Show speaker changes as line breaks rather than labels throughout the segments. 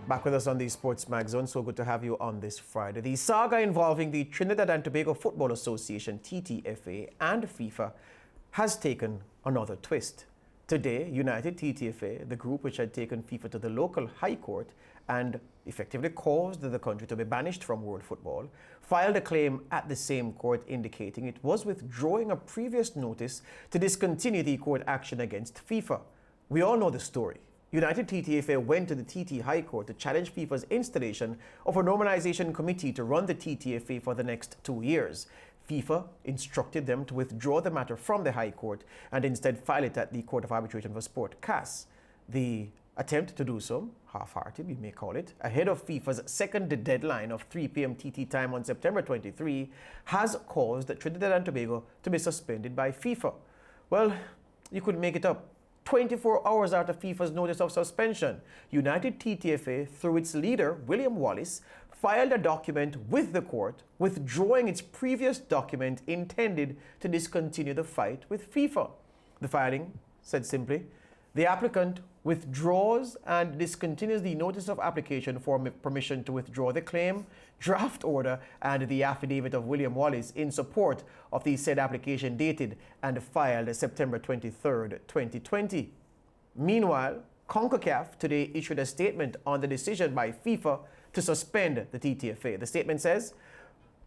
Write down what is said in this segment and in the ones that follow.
Back with us on the SportsMax Zone. So good to have you on this Friday. The saga involving the Trinidad and Tobago Football Association, TTFA, and FIFA has taken another twist. Today, United TTFA, the group which had taken FIFA to the local high court and effectively caused the country to be banished from world football, filed a claim at the same court indicating it was withdrawing a previous notice to discontinue the court action against FIFA. We all know the story. United TTFA went to the TT High Court to challenge FIFA's installation of a normalization committee to run the TTFA for the next 2 years. FIFA instructed them to withdraw the matter from the High Court and instead file it at the Court of Arbitration for Sport, CAS. The attempt to do so, half-hearted we may call it, ahead of FIFA's second deadline of 3 p.m. TT time on September 23, has caused Trinidad and Tobago to be suspended by FIFA. Well, you could make it up. 24 hours after FIFA's notice of suspension, United TTFA, through its leader, William Wallace, filed a document with the court, withdrawing its previous document intended to discontinue the fight with FIFA. The filing said simply, the applicant withdraws and discontinues the notice of application for permission to withdraw the claim, draft order, and the affidavit of William Wallace in support of the said application dated and filed September 23, 2020. Meanwhile, Concacaf today issued a statement on the decision by FIFA to suspend the TTFA. The statement says,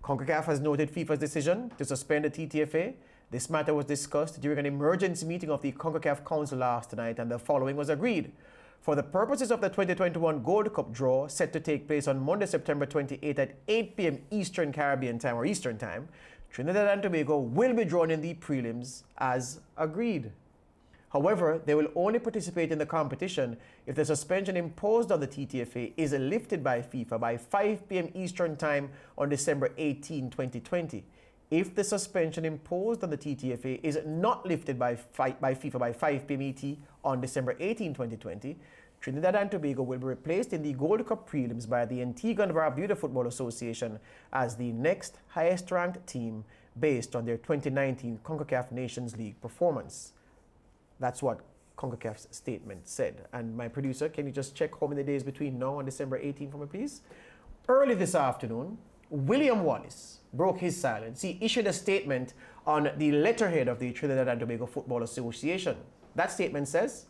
Concacaf has noted FIFA's decision to suspend the TTFA. This matter was discussed during an emergency meeting of the Concacaf Council last night, and the following was agreed. For the purposes of the 2021 Gold Cup draw set to take place on Monday, September 28 at 8 p.m. Eastern Caribbean time or Eastern time, Trinidad and Tobago will be drawn in the prelims as agreed. However, they will only participate in the competition if the suspension imposed on the TTFA is lifted by FIFA by 5 p.m. Eastern time on December 18, 2020. If the suspension imposed on the TTFA is not lifted by FIFA by 5 p.m. ET on December 18, 2020, Trinidad and Tobago will be replaced in the Gold Cup prelims by the Antigua and Barbuda Football Association as the next highest ranked team based on their 2019 Concacaf Nations League performance. That's what CONCACAF's statement said. And my producer, can you just check how many days between now and December 18 for me, please? Early this afternoon, William Wallace broke his silence. He issued a statement on the letterhead of the Trinidad and Tobago Football Association. That statement says,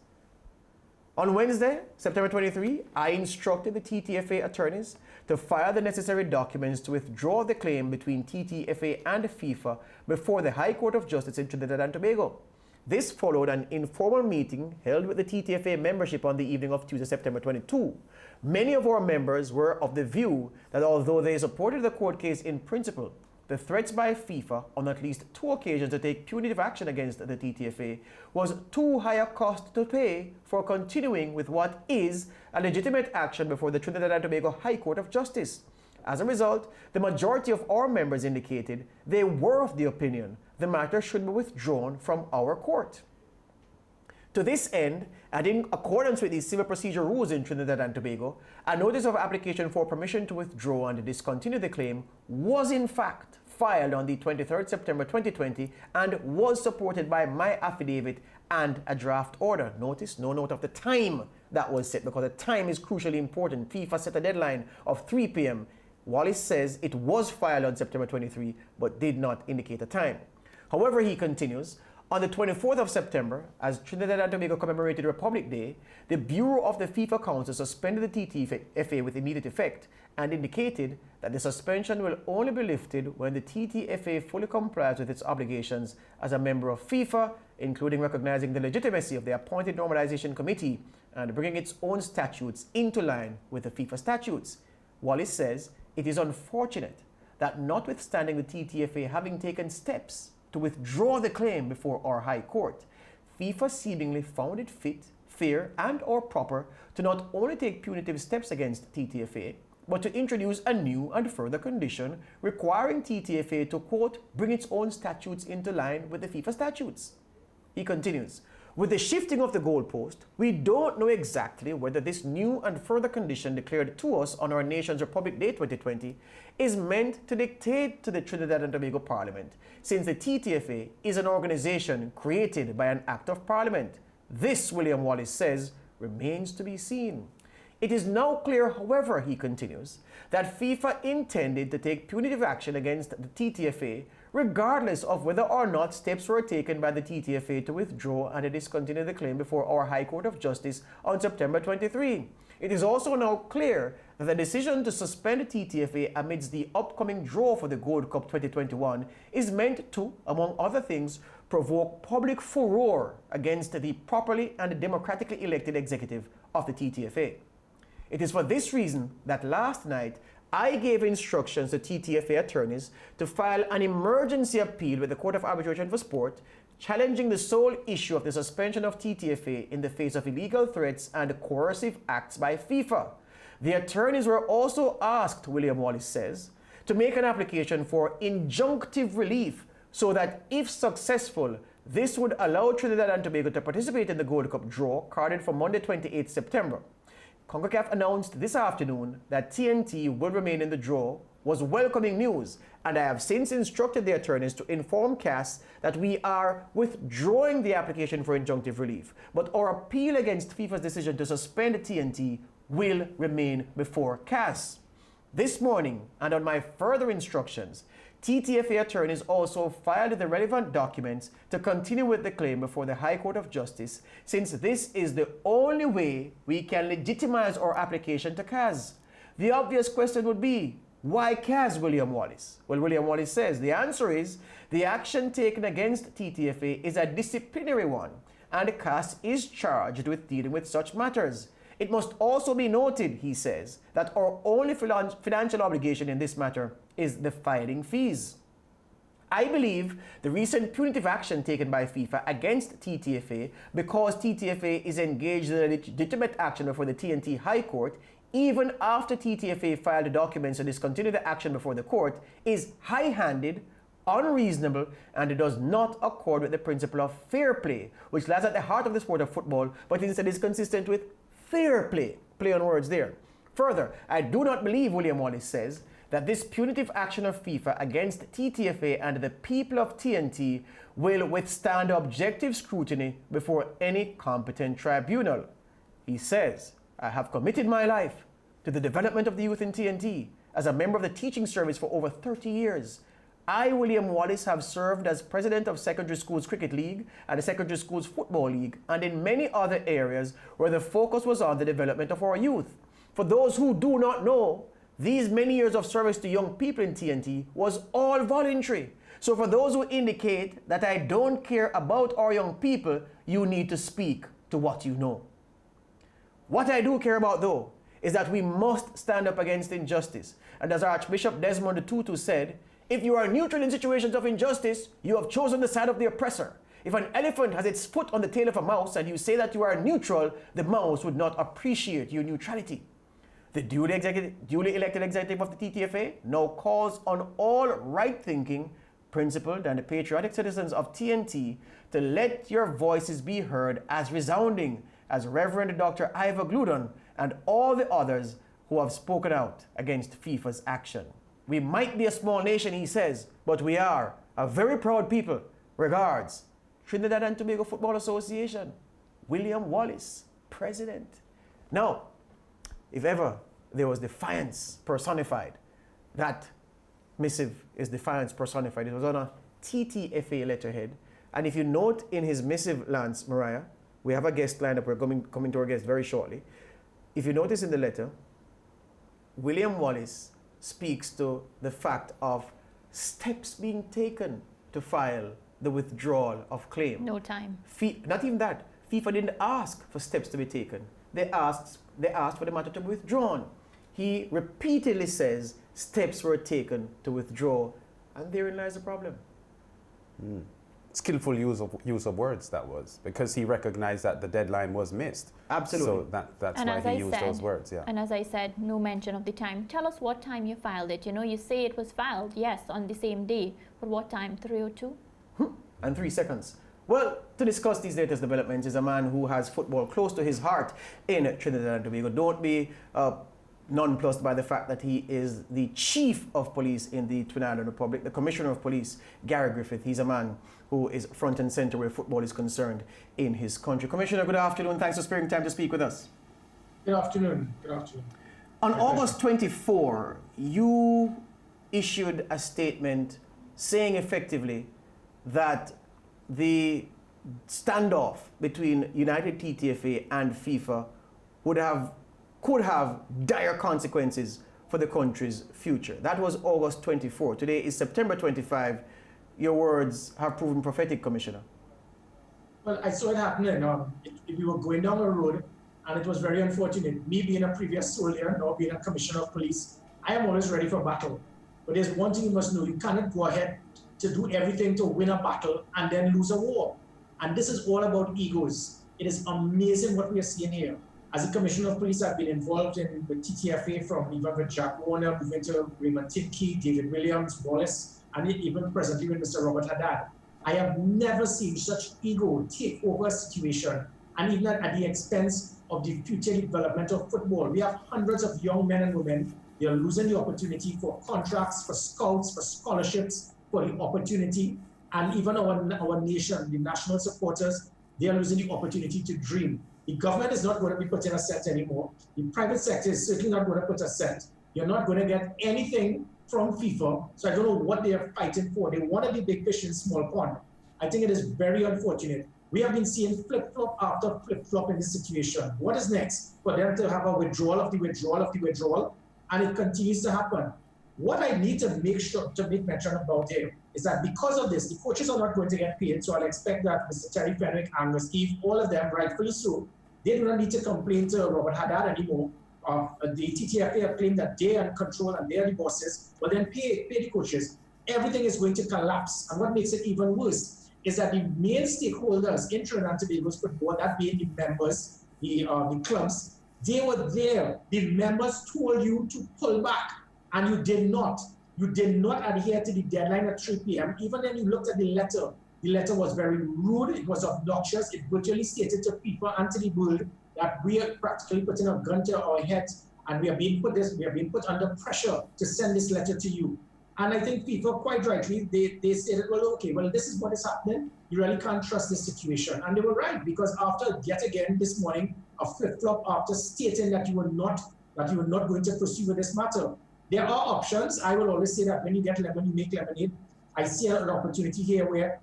on Wednesday, September 23, I instructed the TTFA attorneys to file the necessary documents to withdraw the claim between TTFA and FIFA before the High Court of Justice in Trinidad and Tobago. This followed an informal meeting held with the TTFA membership on the evening of Tuesday, September 22. Many of our members were of the view that although they supported the court case in principle, the threats by FIFA on at least 2 occasions to take punitive action against the TTFA was too high a cost to pay for continuing with what is a legitimate action before the Trinidad and Tobago High Court of Justice. As a result, the majority of our members indicated they were of the opinion the matter should be withdrawn from our court. To this end, and in accordance with the civil procedure rules in Trinidad and Tobago, a notice of application for permission to withdraw and discontinue the claim was in fact filed on the 23rd September 2020 and was supported by my affidavit and a draft order. Notice, no note of the time that was set because the time is crucially important. FIFA set a deadline of 3 p.m. Wallace says it was filed on September 23 but did not indicate a time. However, he continues, on the 24th of September, as Trinidad and Tobago commemorated Republic Day, the Bureau of the FIFA Council suspended the TTFA with immediate effect and indicated that the suspension will only be lifted when the TTFA fully complies with its obligations as a member of FIFA, including recognizing the legitimacy of the appointed normalization committee and bringing its own statutes into line with the FIFA statutes. Wallace says it is unfortunate that notwithstanding the TTFA having taken steps to withdraw the claim before our High Court, FIFA seemingly found it fit, fair, and or proper to not only take punitive steps against TTFA, but to introduce a new and further condition requiring TTFA to, quote, bring its own statutes into line with the FIFA statutes. He continues, with the shifting of the goalpost, we don't know exactly whether this new and further condition declared to us on our nation's Republic Day 2020 is meant to dictate to the Trinidad and Tobago Parliament, since the TTFA is an organization created by an act of Parliament. This, William Wallace says, remains to be seen. It is now clear, however, he continues, that FIFA intended to take punitive action against the TTFA regardless of whether or not steps were taken by the TTFA to withdraw and discontinue the claim before our High Court of Justice on September 23. It is also now clear that the decision to suspend the TTFA amidst the upcoming draw for the Gold Cup 2021 is meant to, among other things, provoke public furor against the properly and democratically elected executive of the TTFA. It is for this reason that last night I gave instructions to TTFA attorneys to file an emergency appeal with the Court of Arbitration for Sport, challenging the sole issue of the suspension of TTFA in the face of illegal threats and coercive acts by FIFA. The attorneys were also asked, William Wallace says, to make an application for injunctive relief so that, if successful, this would allow Trinidad and Tobago to participate in the Gold Cup draw carded for Monday 28 September. Concacaf announced this afternoon that TNT will remain in the draw was welcoming news, and I have since instructed the attorneys to inform CAS that we are withdrawing the application for injunctive relief, but our appeal against FIFA's decision to suspend TNT will remain before CAS. This morning, and on my further instructions, TTFA attorneys also filed the relevant documents to continue with the claim before the High Court of Justice, since this is the only way we can legitimize our application to CAS. The obvious question would be, why CAS, William Wallace? Well, William Wallace says the answer is the action taken against TTFA is a disciplinary one, and CAS is charged with dealing with such matters. It must also be noted, he says, that our only financial obligation in this matter is the filing fees. I believe the recent punitive action taken by FIFA against TTFA, because TTFA is engaged in a legitimate action before the TNT High Court, even after TTFA filed the documents to discontinue the action before the court, is high-handed, unreasonable, and it does not accord with the principle of fair play, which lies at the heart of the sport of football, but instead is consistent with fair play. Play on words there. Further, I do not believe, William Wallace says, that this punitive action of FIFA against TTFA and the people of TNT will withstand objective scrutiny before any competent tribunal. He says, I have committed my life to the development of the youth in TNT as a member of the teaching service for over 30 years. I, William Wallace, have served as president of Secondary Schools Cricket League and the Secondary Schools Football League, and in many other areas where the focus was on the development of our youth. For those who do not know, these many years of service to young people in TNT was all voluntary. So for those who indicate that I don't care about our young people, you need to speak to what you know. What I do care about, though, is that we must stand up against injustice. And as Archbishop Desmond Tutu said, if you are neutral in situations of injustice, you have chosen the side of the oppressor. If an elephant has its foot on the tail of a mouse and you say that you are neutral, the mouse would not appreciate your neutrality. The duly elected executive of the TTFA now calls on all right-thinking, principled, and patriotic citizens of TNT to let your voices be heard as resounding as Reverend Dr. Ivor Gludon and all the others who have spoken out against FIFA's action. We might be a small nation, he says, but we are a very proud people. Regards, Trinidad and Tobago Football Association, William Wallace, President. Now, if ever there was defiance personified, that missive is defiance personified. It was on a TTFA letterhead. And if you note in his missive, Lance, Mariah, we have a guest lined up. We're coming to our guest very shortly. If you notice in the letter, William Wallace speaks to the fact of steps being taken to file the withdrawal of claim.
No time.
Not even that. FIFA didn't ask for steps to be taken. They asked for the matter to be withdrawn. He repeatedly says steps were taken to withdraw, and therein lies the problem.
Skillful use of words, that was, because he recognized that the deadline was missed.
Absolutely.
So that's why he used those words, yeah.
And as I said, no mention of the time. Tell us what time you filed it. You know, you say it was filed, yes, on the same day, but what time? 3:02?
And 3 seconds. Well, to discuss these latest developments is a man who has football close to his heart in Trinidad and Tobago. Don't be nonplussed by the fact that he is the chief of police in the Twin Island Republic, the commissioner of police, Gary Griffith. He's a man who is front and center where football is concerned in his country. Commissioner, good afternoon. Thanks for sparing time to speak with us.
Good afternoon. Good afternoon.
On
My
August
pleasure.
24, you issued a statement saying effectively that the standoff between United TTFA and FIFA could have dire consequences for the country's future. That was August 24. Today is September 25. Your words have proven prophetic, Commissioner.
Well, I saw it happening. We were going down a road, and it was very unfortunate. Me being a previous soldier, now being a commissioner of police, I am always ready for battle. But there's one thing you must know: you cannot go ahead to do everything to win a battle and then lose a war. And this is all about egos. It is amazing what we are seeing here. As a commissioner of police, I've been involved in the TTFA from even with Jack Warner, moving to Raymond Tidkey, David Williams, Wallace, and even presently with Mr. Robert Haddad. I have never seen such ego take over a situation, and even at the expense of the future development of football. We have hundreds of young men and women. They are losing the opportunity for contracts, for scouts, for scholarships, for the opportunity. And even our nation, the national supporters, they are losing the opportunity to dream. The government is not going to be putting a cent anymore. The private sector is certainly not going to put a cent. You're not going to get anything from FIFA. So I don't know what they are fighting for. They want to be big fish in small pond. I think it is very unfortunate. We have been seeing flip-flop after flip-flop in this situation. What is next? For them to have a withdrawal of the withdrawal of the withdrawal, and it continues to happen. What I need to make mention about here is that because of this, the coaches are not going to get paid. So I'll expect that Mr. Terry Fenwick, Angus Eve, all of them, rightfully so, they do not need to complain to Robert Haddad anymore. The TTFA have claimed that they are in control and they are the bosses, but then pay the coaches. Everything is going to collapse. And what makes it even worse is that the main stakeholders in Trinidad and Tobago's football, that being the members, the clubs, they were there. The members told you to pull back, and you did not. You did not adhere to the deadline at 3 p.m. Even when you looked at the letter was very rude, it was obnoxious, it virtually stated to people and to the world that we are practically putting a gun to our heads, and we are being put under pressure to send this letter to you. And I think people, quite rightly, they stated, well, okay, well, this is what is happening. You really can't trust this situation. And they were right, because after, yet again, this morning, a flip-flop after stating that you were not going to pursue with this matter. There are options. I will always say that when you get lemon, you make lemonade. I see an opportunity here where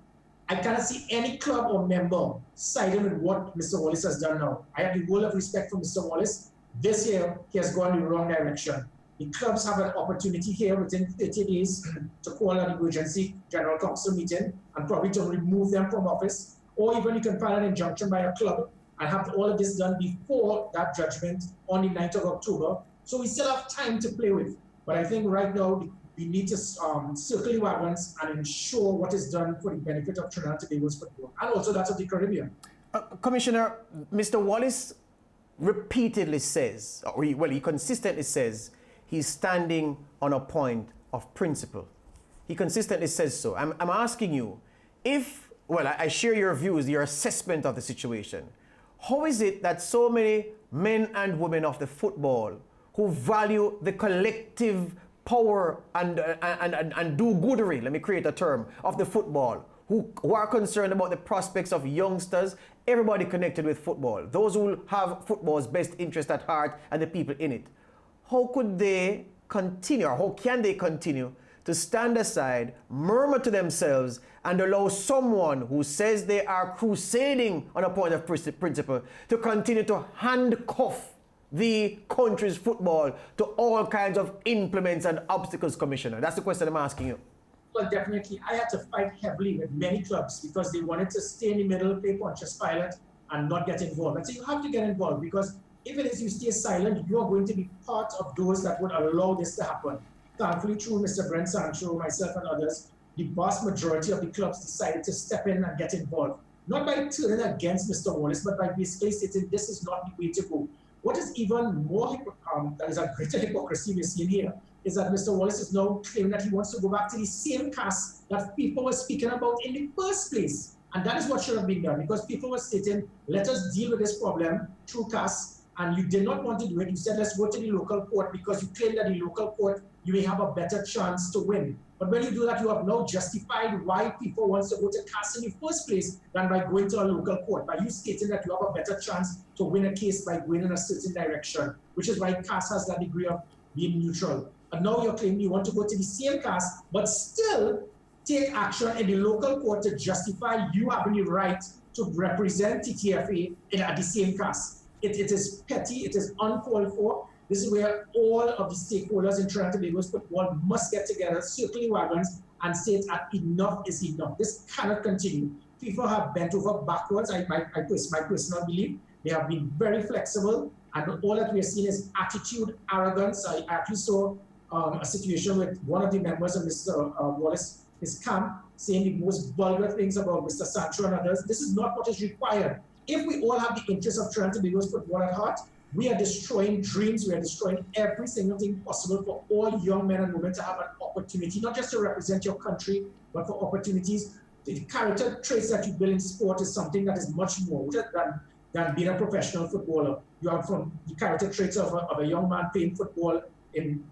I cannot see any club or member siding with what Mr. Wallace has done now. I have the world of respect for Mr. Wallace. This year, he has gone in the wrong direction. The clubs have an opportunity here within 30 days to call an emergency general council meeting and probably to remove them from office, or even you can file an injunction by a club and have all of this done before that judgment on the 9th of October. So we still have time to play with. But I think right now we need to circle the wagons and ensure what is done for the benefit of Trinidad and Tobago's football, and also that of the Caribbean.
Commissioner, Mr. Wallace repeatedly says, he consistently says, he's standing on a point of principle. He consistently says so. I'm asking you, I share your views, your assessment of the situation. How is it that so many men and women of the football who value the collective power and do-goodery, let me create a term, of the football, who are concerned about the prospects of youngsters, everybody connected with football, those who have football's best interest at heart and the people in it, how could they continue, or how can they continue to stand aside, murmur to themselves, and allow someone who says they are crusading on a point of principle to continue to handcuff the country's football to all kinds of implements and obstacles, Commissioner? That's the question I'm asking you.
Well, definitely. I had to fight heavily with many clubs because they wanted to stay in the middle, play Pontius Pilate, and not get involved. I say you have to get involved, because if it is you stay silent, you are going to be part of those that would allow this to happen. Thankfully, through Mr. Brent Sancho, myself, and others, the vast majority of the clubs decided to step in and get involved. Not by turning against Mr. Wallace, but by basically stating this is not the way to go. What is even more, that is a greater hypocrisy we're seeing here, is that Mr. Wallace is now claiming that he wants to go back to the same cast that people were speaking about in the first place. And that is what should have been done, because people were stating, let us deal with this problem through cast. and you did not want to do it, you said, let's go to the local court because you claim that the local court, you may have a better chance to win. But when you do that, you have now justified why people want to go to CAS in the first place than by going to a local court, by you stating that you have a better chance to win a case by going in a certain direction, which is why CAS has that degree of being neutral. And now you're claiming you want to go to the same CAS, but still take action in the local court to justify you having the right to represent TTFA at the same CAS. It is petty, it is uncalled for. This is where all of the stakeholders in Trinidad and Tobago's football must get together, circling wagons, and say that enough is enough. This cannot continue. FIFA have bent over backwards, my personal belief. They have been very flexible, and all that we are seeing is attitude, arrogance. I actually saw a situation with one of the members of Mr. Wallace, his camp, saying the most vulgar things about Mr. Sancho and others. This is not what is required. If we all have the interests of Trinidad and Tobago's football at heart, we are destroying dreams, we are destroying every single thing possible for all young men and women to have an opportunity, not just to represent your country, but for opportunities. The character traits that you build in sport is something that is much more than being a professional footballer. You have from the character traits of a young man playing football in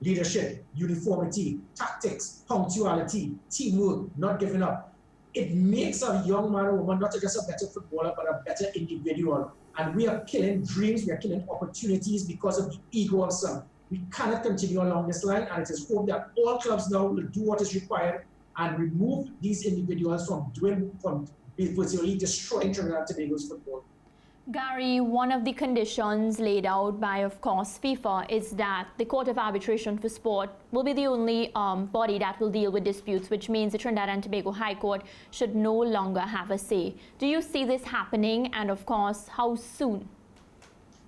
leadership, uniformity, tactics, punctuality, teamwork, not giving up. It makes a young man or woman not just a better footballer, but a better individual. And we are killing dreams, we are killing opportunities because of the ego of some. We cannot continue along this line, and it is hoped that all clubs now will do what is required and remove these individuals from virtually destroying Trinidad and Tobago's football.
Gary, one of the conditions laid out by, of course, FIFA is that the Court of Arbitration for Sport will be the only body that will deal with disputes, which means the Trinidad and Tobago High Court should no longer have a say. Do you see this happening, and of course, how soon?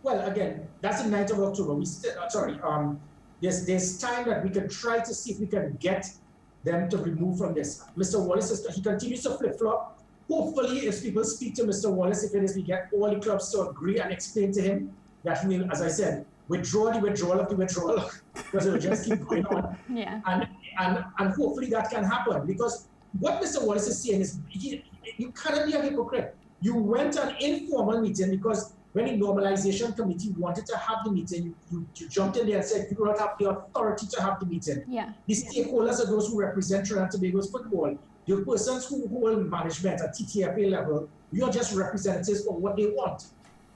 Well, again, that's the 9th of October. There's time that we can try to see if we can get them to remove from this. Mr. Wallace, he continues to flip-flop. Hopefully, if people speak to Mr. Wallace, if it is, we get all the clubs to agree and explain to him that he will, as I said, withdraw the withdrawal of the withdrawal, because it will just keep going on.
Yeah.
And hopefully that can happen, because what Mr. Wallace is saying is, you cannot be a hypocrite. You went to an informal meeting because when the normalization committee wanted to have the meeting, you jumped in there and said you do not have the authority to have the meeting.
Yeah.
The stakeholders are those who represent Trinidad and Tobago's football. The persons who hold management at TTFA level, you're just representatives for what they want.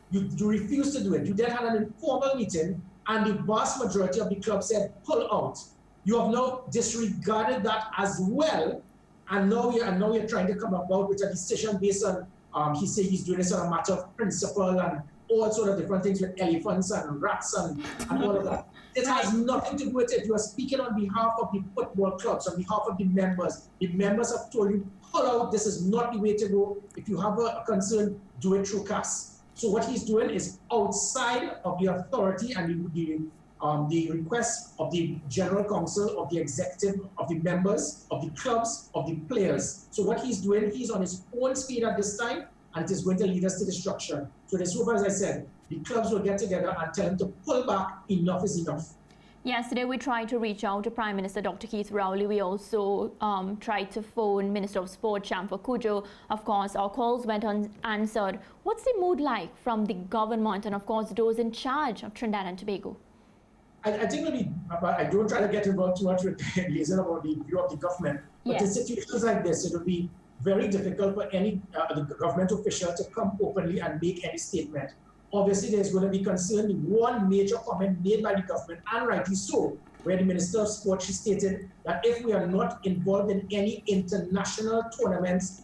You refuse to do it. You then had an informal meeting, and the vast majority of the club said, pull out. You have now disregarded that as well, and now you're trying to come about with a decision based on, he said he's doing this on a matter of principle and all sort of different things with elephants and rats and all of that. It has nothing to do with it. You are speaking on behalf of the football clubs, on behalf of the members. The members have told you, pull out, this is not the way to go. If you have a concern, do it through CAS. So what he's doing is outside of the authority and the request of the General Council, of the executive, of the members, of the clubs, of the players. So what he's doing, he's on his own speed at this time, and it is going to lead us to destruction. So this hope, as I said, the clubs will get together and tell him to pull back. Enough is enough.
Yesterday, we tried to reach out to Prime Minister Dr. Keith Rowley. We also tried to phone Minister of Sport, Champa Kujo. Of course, our calls went unanswered. What's the mood like from the government and, of course, those in charge of Trinidad and Tobago?
I think I don't try to get involved too much with liaison about the view of the government. But
yes.
In situations like this, it will be very difficult for any the government official to come openly and make any statement. Obviously, there's going to be concern. One major comment made by the government, and rightly so, where the Minister of Sport, she stated that if we are not involved in any international tournaments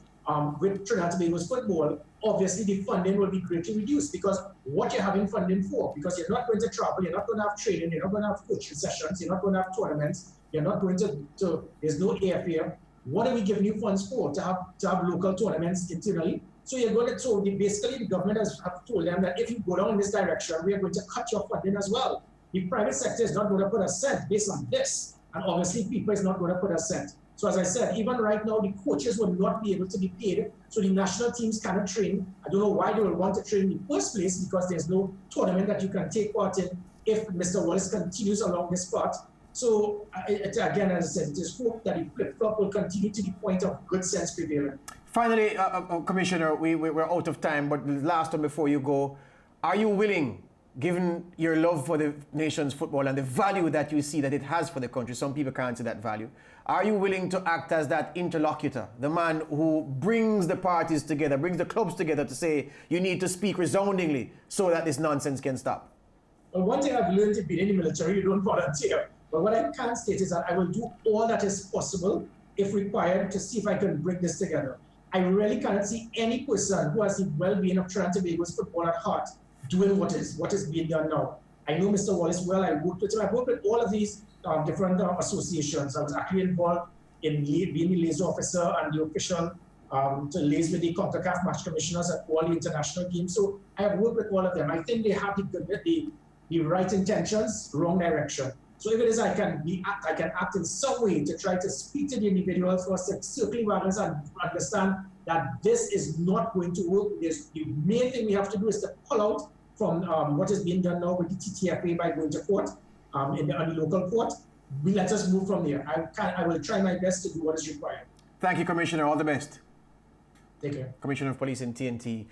with Trinidad and Tobago's football, obviously the funding will be greatly reduced, because what you're having funding for, because you're not going to travel, you're not going to have training, you're not going to have coaching sessions, you're not going to have tournaments, you're not going to there's no airfare. What are we giving you funds for? To have local tournaments internally? So basically the government has told them that if you go down in this direction, we are going to cut your funding as well. The private sector is not going to put a cent based on this, and obviously FIFA is not going to put a cent. So as I said, even right now, the coaches will not be able to be paid, so the national teams cannot train. I don't know why they will want to train in the first place, because there's no tournament that you can take part in if Mr. Wallace continues along this path. So again, as I said, just hope that the flip-flop will continue to the point of good sense prevailing.
Finally, Commissioner, we're out of time, but the last one before you go, Are you willing, given your love for the nation's football and the value that you see that it has for the country, some people can't see that value, are you willing to act as that interlocutor, the man who brings the parties together, brings the clubs together to say you need to speak resoundingly so that this nonsense can stop?
Well, one thing I've learned in being in the military, you don't volunteer. But what I can state is that I will do all that is possible, if required, to see if I can bring this together. I really cannot see any person who has the well-being of Trinidad and Tobago's football at heart doing what is being done now. I know Mr. Wallace well. I worked with him. I worked with all of these different associations. I was actually involved in being the liaison officer and the official to liaise with the Concacaf match commissioners at all the international games. So I have worked with all of them. I think they have the right intentions, wrong direction. So if it is I can act in some way to try to speak to the individuals for us to circle wagons and understand that this is not going to work. The main thing we have to do is to pull out from what is being done now with the TTFA by going to court, on the local court. Let us move from there. I will try my best to do what is required.
Thank you, Commissioner. All the best.
Take care.
Commissioner of Police in TNT,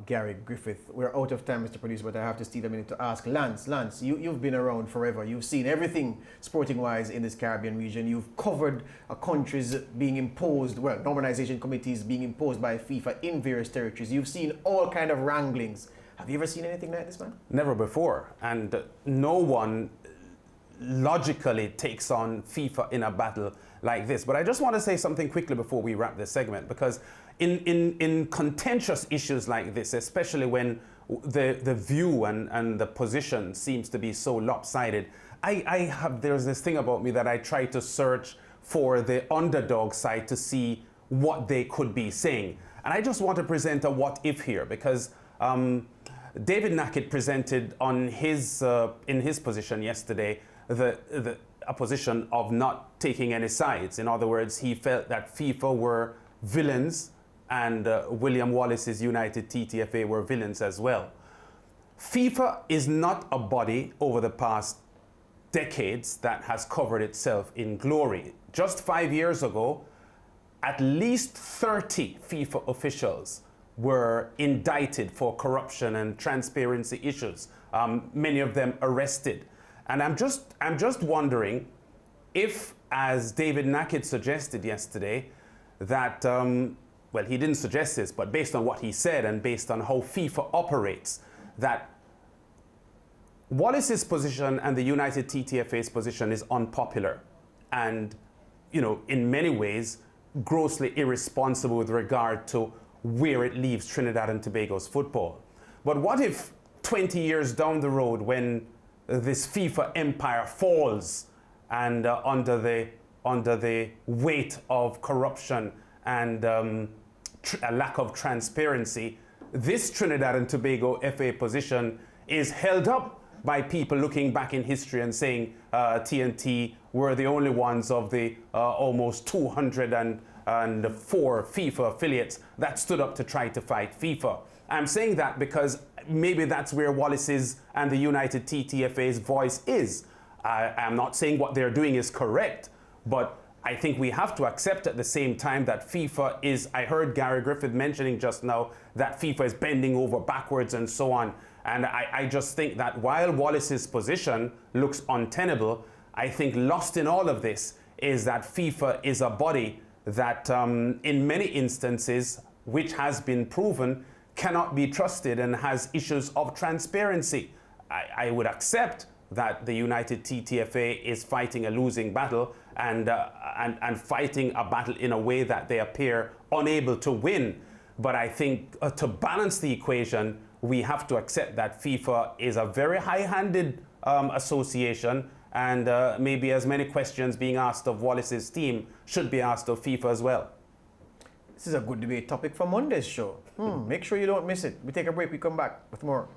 Gary Griffith. We're out of time, Mr. Producer, but I have to steal a minute to ask Lance. Lance, you've been around forever. You've seen everything sporting-wise in this Caribbean region. You've covered countries being imposed, well, normalization committees being imposed by FIFA in various territories. You've seen all kind of wranglings. Have you ever seen anything like this, man?
Never before. And no one logically takes on FIFA in a battle like this. But I just want to say something quickly before we wrap this segment, because in contentious issues like this, especially when the view and the position seems to be so lopsided, there's this thing about me that I try to search for the underdog side to see what they could be saying. And I just want to present a what if here, because David Nackett presented on in his position yesterday a position of not taking any sides. In other words, he felt that FIFA were villains and William Wallace's United TTFA were villains as well. FIFA is not a body over the past decades that has covered itself in glory. Just 5 years ago, at least 30 FIFA officials were indicted for corruption and transparency issues, many of them arrested. And I'm just wondering if, as David Nackett suggested yesterday, that, well, he didn't suggest this, but based on what he said and based on how FIFA operates, that Wallace's position and the United TTFA's position is unpopular and, you know, in many ways, grossly irresponsible with regard to where it leaves Trinidad and Tobago's football. But what if 20 years down the road, when this FIFA empire falls and under the weight of corruption and a lack of transparency, this Trinidad and Tobago FA position is held up by people looking back in history and saying TNT were the only ones of the almost 204 FIFA affiliates that stood up to try to fight FIFA. I'm saying that because maybe that's where Wallace's and the United TTFA's voice is. I'm not saying what they're doing is correct, but I think we have to accept at the same time that FIFA is, I heard Gary Griffith mentioning just now that FIFA is bending over backwards and so on. And I just think that while Wallace's position looks untenable, I think lost in all of this is that FIFA is a body that in many instances, which has been proven, cannot be trusted and has issues of transparency. I would accept that the United TTFA is fighting a losing battle and fighting a battle in a way that they appear unable to win. But I think to balance the equation, we have to accept that FIFA is a very high-handed association, and maybe as many questions being asked of Wallace's team should be asked of FIFA as well.
This is a good debate topic for Monday's show. Make sure you don't miss it. We take a break, we come back with more.